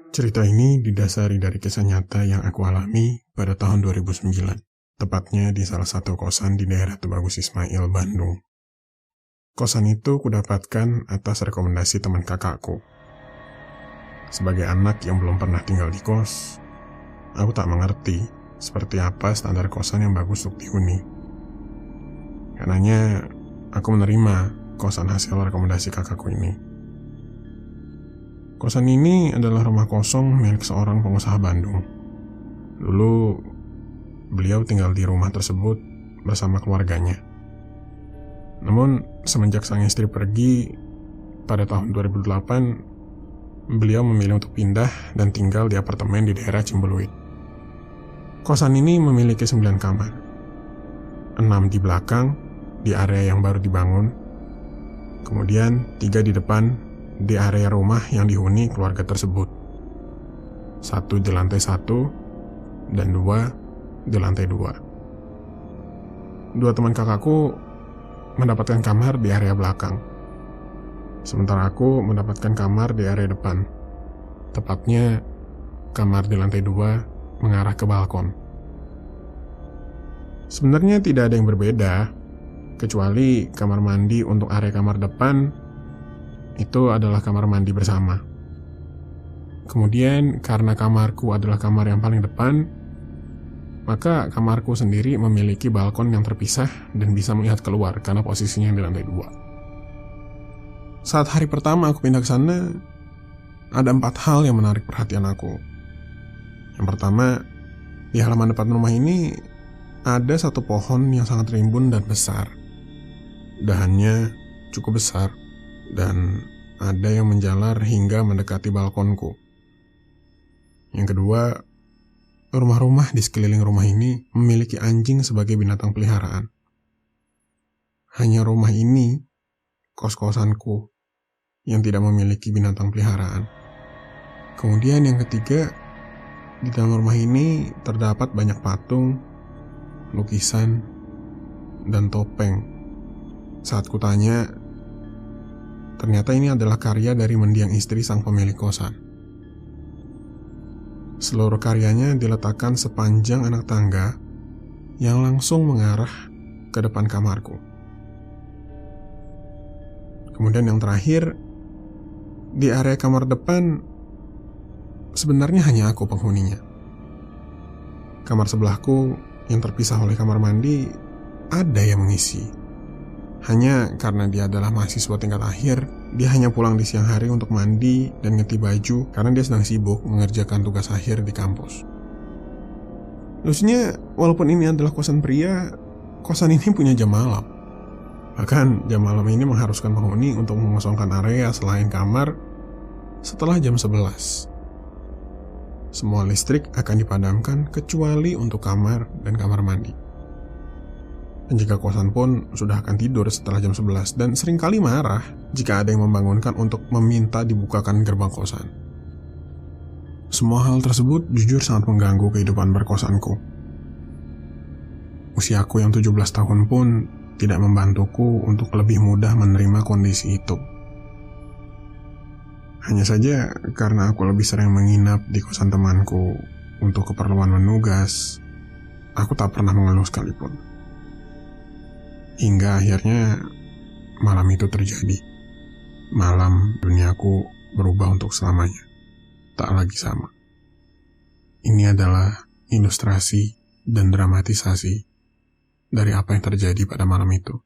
Cerita ini didasari dari kisah nyata yang aku alami pada tahun 2009, tepatnya di salah satu kosan di daerah Tubagus Ismail, Bandung. Kosan itu kudapatkan atas rekomendasi teman kakakku. Sebagai anak yang belum pernah tinggal di kos, aku tak mengerti seperti apa standar kosan yang bagus untuk dihuni. Karenanya, aku menerima kosan hasil rekomendasi kakakku ini. Kosan ini adalah rumah kosong milik seorang pengusaha Bandung. Dulu, beliau tinggal di rumah tersebut bersama keluarganya. Namun, semenjak sang istri pergi pada tahun 2008, beliau memilih untuk pindah dan tinggal di apartemen di daerah Cimbuluit. Kosan ini memiliki 9 kamar. 6 di belakang, di area yang baru dibangun. Kemudian 3 di depan, di area rumah yang dihuni keluarga tersebut. 1 di lantai 1 dan 2 di lantai 2. 2 teman kakakku mendapatkan kamar di area belakang, sementara aku mendapatkan kamar di area depan. Tepatnya kamar di lantai 2 mengarah ke balkon. Sebenarnya tidak ada yang berbeda, kecuali kamar mandi untuk area kamar depan itu adalah kamar mandi bersama. Kemudian karena kamarku adalah kamar yang paling depan, maka kamarku sendiri memiliki balkon yang terpisah dan bisa melihat keluar karena posisinya di lantai 2. Saat hari pertama aku pindah ke sana, ada 4 hal yang menarik perhatian aku. Yang pertama, di halaman depan rumah ini ada 1 pohon yang sangat rimbun dan besar. Dahannya cukup besar dan ada yang menjalar hingga mendekati balkonku. Yang kedua, rumah-rumah di sekeliling rumah ini memiliki anjing sebagai binatang peliharaan. Hanya rumah ini, kos-kosanku, yang tidak memiliki binatang peliharaan. Kemudian yang ketiga, di dalam rumah ini terdapat banyak patung, lukisan, dan topeng. Saat kutanya, ternyata ini adalah karya dari mendiang istri sang pemilik kosan. Seluruh karyanya diletakkan sepanjang anak tangga yang langsung mengarah ke depan kamarku. Kemudian yang terakhir, di area kamar depan sebenarnya hanya aku penghuninya. Kamar sebelahku yang terpisah oleh kamar mandi ada yang mengisi. Hanya karena dia adalah mahasiswa tingkat akhir, dia hanya pulang di siang hari untuk mandi dan ganti baju karena dia sedang sibuk mengerjakan tugas akhir di kampus. Lucunya, walaupun ini adalah kosan pria, kosan ini punya jam malam. Bahkan jam malam ini mengharuskan penghuni untuk mengosongkan area selain kamar setelah jam 11. Semua listrik akan dipadamkan kecuali untuk kamar dan kamar mandi. Penjaga kosan pun sudah akan tidur setelah jam 11 dan seringkali marah jika ada yang membangunkan untuk meminta dibukakan gerbang kosan. Semua hal tersebut jujur sangat mengganggu kehidupan berkosanku. Usiaku yang 17 tahun pun tidak membantuku untuk lebih mudah menerima kondisi itu. Hanya saja karena aku lebih sering menginap di kosan temanku untuk keperluan menugas, aku tak pernah mengeluh sekalipun. Hingga akhirnya malam itu terjadi. Malam duniaku berubah untuk selamanya. Tak lagi sama. Ini adalah ilustrasi dan dramatisasi dari apa yang terjadi pada malam itu.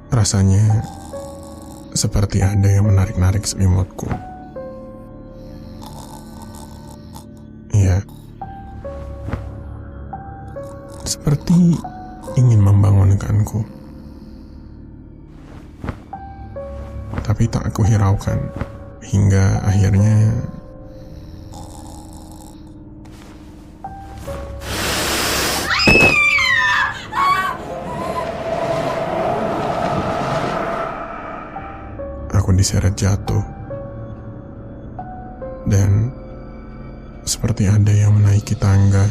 Rasanya seperti ada yang menarik-narik selimutku. Ya, seperti ingin membangunkanku. Tapi tak aku hiraukan hingga akhirnya aku diseret jatuh, dan seperti ada yang menaiki tangga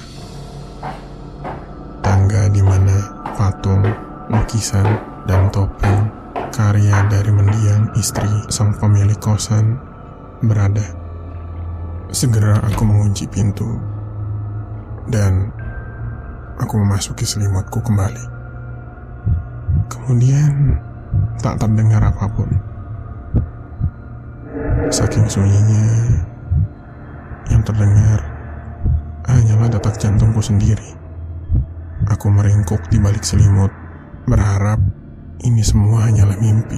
di mana patung, lukisan, dan topeng karya dari mendiang istri sang pemilik kosan berada. Segera aku mengunci pintu dan aku memasuki selimutku kembali. Kemudian tak terdengar apapun. Saking sunyinya, yang terdengar hanyalah detak jantungku sendiri. Aku meringkuk di balik selimut, berharap ini semua hanyalah mimpi.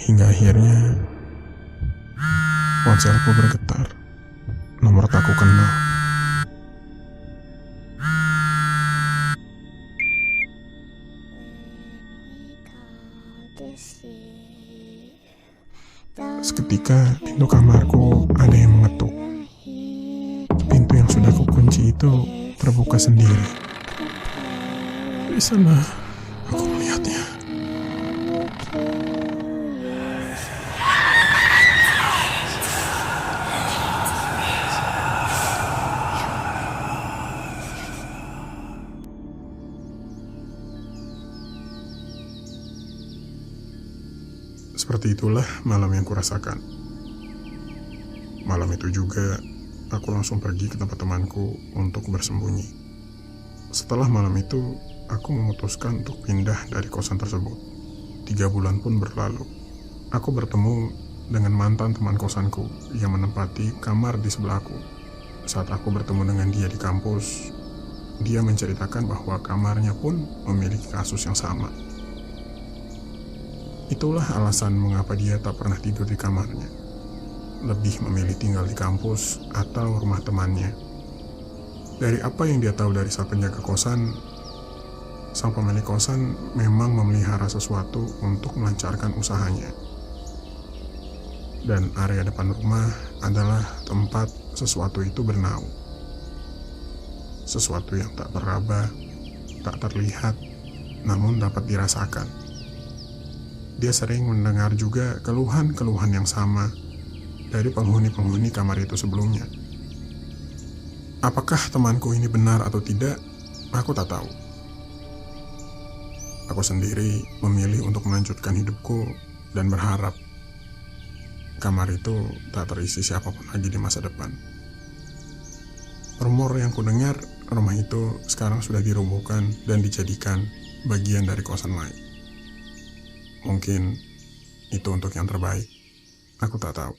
Hingga akhirnya ponselku bergetar. Nomor tak aku kenal. Seketika pintu kamarku ada yang mengetuk. Pintu yang sudah kukunci itu terbuka sendiri. Di sana aku melihatnya. Seperti itulah malam yang kurasakan. Malam itu juga, aku langsung pergi ke tempat temanku untuk bersembunyi. Setelah malam itu, aku memutuskan untuk pindah dari kosan tersebut. 3 bulan pun berlalu. Aku bertemu dengan mantan teman kosanku yang menempati kamar di sebelahku. Saat aku bertemu dengan dia di kampus, dia menceritakan bahwa kamarnya pun memiliki kasus yang sama. Itulah alasan mengapa dia tak pernah tidur di kamarnya. Lebih memilih tinggal di kampus atau rumah temannya. Dari apa yang dia tahu dari sang penjaga kosan, sang pemilik kosan memang memelihara sesuatu untuk melancarkan usahanya. Dan area depan rumah adalah tempat sesuatu itu bernaung. Sesuatu yang tak teraba, tak terlihat, namun dapat dirasakan. Dia sering mendengar juga keluhan-keluhan yang sama dari penghuni-penghuni kamar itu sebelumnya. Apakah temanku ini benar atau tidak, aku tak tahu. Aku sendiri memilih untuk melanjutkan hidupku dan berharap kamar itu tak terisi siapapun lagi di masa depan. Rumor yang kudengar, rumah itu sekarang sudah dirobohkan dan dijadikan bagian dari kosan lain. Mungkin itu untuk yang terbaik. Aku tak tahu.